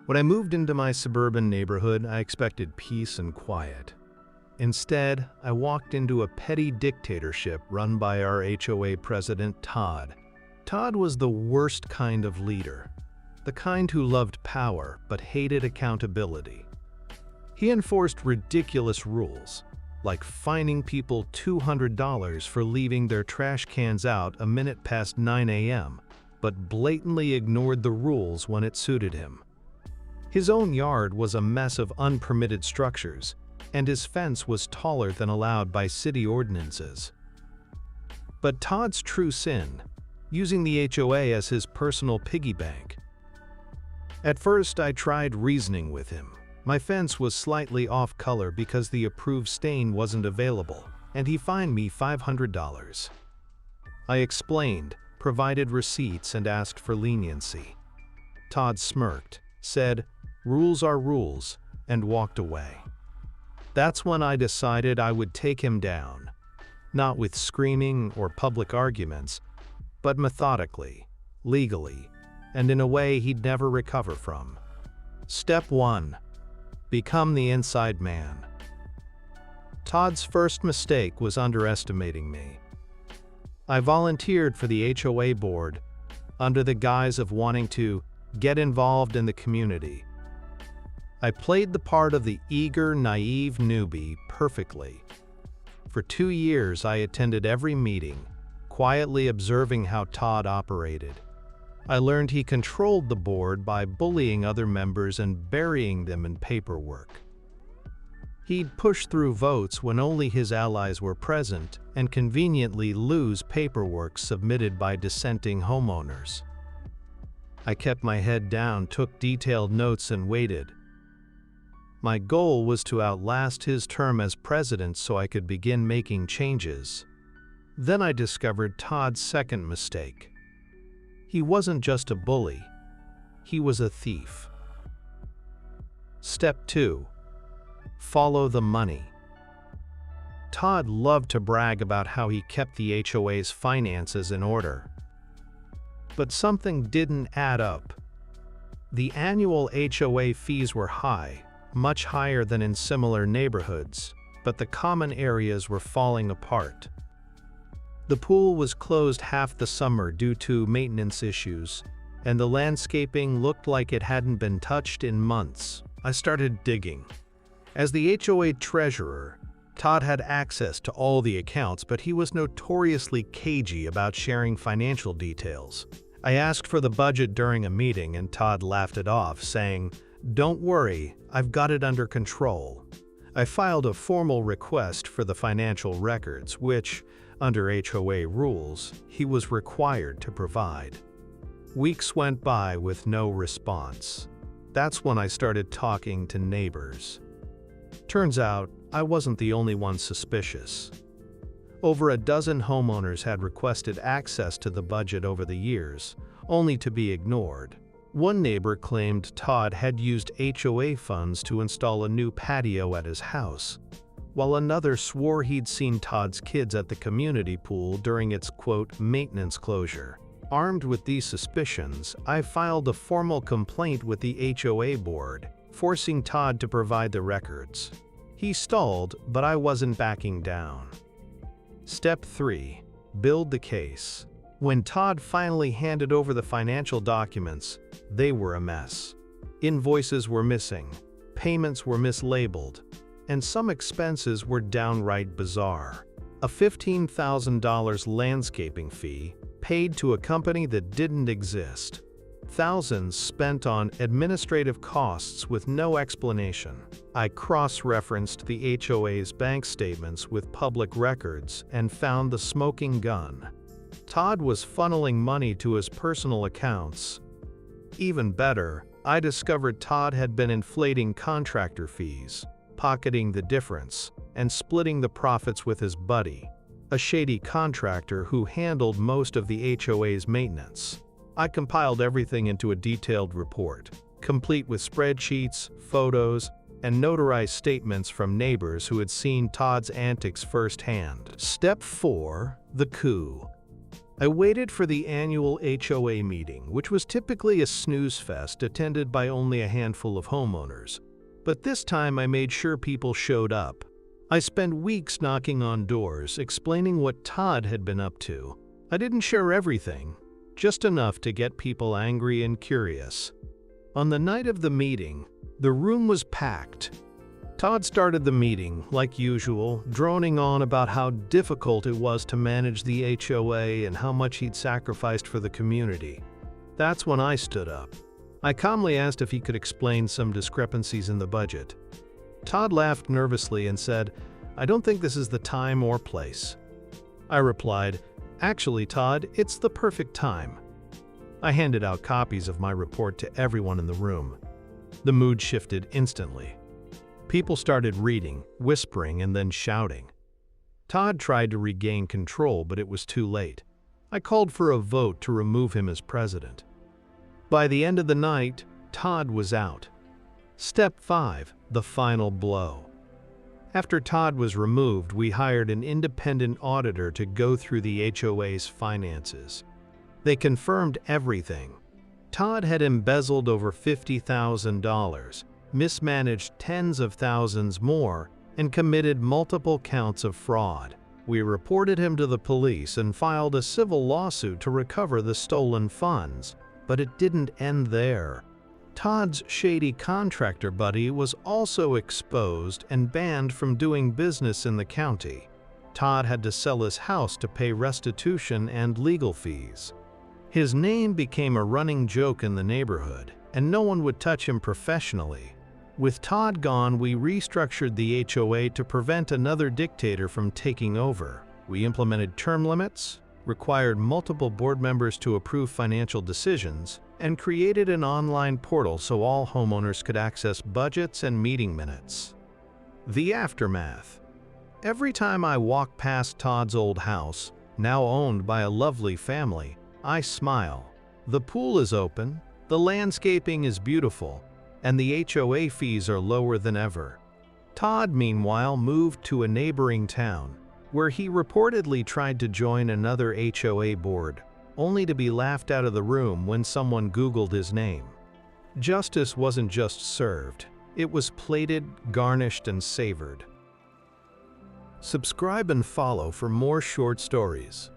When I moved into my suburban neighborhood, I expected peace and quiet. Instead, I walked into a petty dictatorship run by our HOA president, Todd. Todd was the worst kind of leader, the kind who loved power but hated accountability. He enforced ridiculous rules, like fining people $200 for leaving their trash cans out a minute past 9 a.m., but blatantly ignored the rules when it suited him. His own yard was a mess of unpermitted structures, and his fence was taller than allowed by city ordinances. But Todd's true sin, using the HOA as his personal piggy bank. At first, I tried reasoning with him. My fence was slightly off color because the approved stain wasn't available, and he fined me $500. I explained, provided receipts, and asked for leniency. Todd smirked, said, "Rules are rules," and walked away. That's when I decided I would take him down, not with screaming or public arguments, but methodically, legally, and in a way he'd never recover from. Step 1. Become the inside man. Todd's first mistake was underestimating me. I volunteered for the HOA board under the guise of wanting to get involved in the community. I played the part of the eager, naive newbie perfectly. For 2 years, I attended every meeting, quietly observing how Todd operated. I learned he controlled the board by bullying other members and burying them in paperwork. He'd push through votes when only his allies were present and conveniently lose paperwork submitted by dissenting homeowners. I kept my head down, took detailed notes, and waited. My goal was to outlast his term as president so I could begin making changes. Then I discovered Todd's second mistake. He wasn't just a bully, he was a thief. Step 2. Follow the money. Todd loved to brag about how he kept the HOA's finances in order. But something didn't add up. The annual HOA fees were high, much higher than in similar neighborhoods, but the common areas were falling apart. The pool was closed half the summer due to maintenance issues, and the landscaping looked like it hadn't been touched in months. I started digging. As the HOA treasurer, Todd had access to all the accounts, but he was notoriously cagey about sharing financial details. I asked for the budget during a meeting, and Todd laughed it off, saying, "Don't worry, I've got it under control." I filed a formal request for the financial records, which, under HOA rules, he was required to provide. Weeks went by with no response. That's when I started talking to neighbors. Turns out, I wasn't the only one suspicious. Over a dozen homeowners had requested access to the budget over the years, only to be ignored. One neighbor claimed Todd had used HOA funds to install a new patio at his house, while another swore he'd seen Todd's kids at the community pool during its, quote, maintenance closure. Armed with these suspicions, I filed a formal complaint with the HOA board, forcing Todd to provide the records. He stalled, but I wasn't backing down. Step 3. Build the case. When Todd finally handed over the financial documents, they were a mess. Invoices were missing, payments were mislabeled, and some expenses were downright bizarre. A $15,000 landscaping fee paid to a company that didn't exist. Thousands spent on administrative costs with no explanation. I cross-referenced the HOA's bank statements with public records and found the smoking gun. Todd was funneling money to his personal accounts. Even better, I discovered Todd had been inflating contractor fees, pocketing the difference, and splitting the profits with his buddy, a shady contractor who handled most of the HOA's maintenance. I compiled everything into a detailed report, complete with spreadsheets, photos, and notarized statements from neighbors who had seen Todd's antics firsthand. Step 4. The coup. I waited for the annual HOA meeting, which was typically a snooze fest attended by only a handful of homeowners. But this time I made sure people showed up. I spent weeks knocking on doors, explaining what Todd had been up to. I didn't share everything, just enough to get people angry and curious. On the night of the meeting, the room was packed. Todd started the meeting, like usual, droning on about how difficult it was to manage the HOA and how much he'd sacrificed for the community. That's when I stood up. I calmly asked if he could explain some discrepancies in the budget. Todd laughed nervously and said, "I don't think this is the time or place." I replied, "Actually, Todd, it's the perfect time." I handed out copies of my report to everyone in the room. The mood shifted instantly. People started reading, whispering, and then shouting. Todd tried to regain control, but it was too late. I called for a vote to remove him as president. By the end of the night, Todd was out. Step 5. The final blow. After Todd was removed, we hired an independent auditor to go through the HOA's finances. They confirmed everything. Todd had embezzled over $50,000, mismanaged tens of thousands more, and committed multiple counts of fraud. We reported him to the police and filed a civil lawsuit to recover the stolen funds, but it didn't end there. Todd's shady contractor buddy was also exposed and banned from doing business in the county. Todd had to sell his house to pay restitution and legal fees. His name became a running joke in the neighborhood, and no one would touch him professionally. With Todd gone, we restructured the HOA to prevent another dictator from taking over. We implemented term limits, required multiple board members to approve financial decisions, and created an online portal so all homeowners could access budgets and meeting minutes. The aftermath. Every time I walk past Todd's old house, now owned by a lovely family, I smile. The pool is open, the landscaping is beautiful, and the HOA fees are lower than ever. Todd, meanwhile, moved to a neighboring town, where he reportedly tried to join another HOA board, only to be laughed out of the room when someone Googled his name. Justice wasn't just served, it was plated, garnished, and savored. Subscribe and follow for more short stories.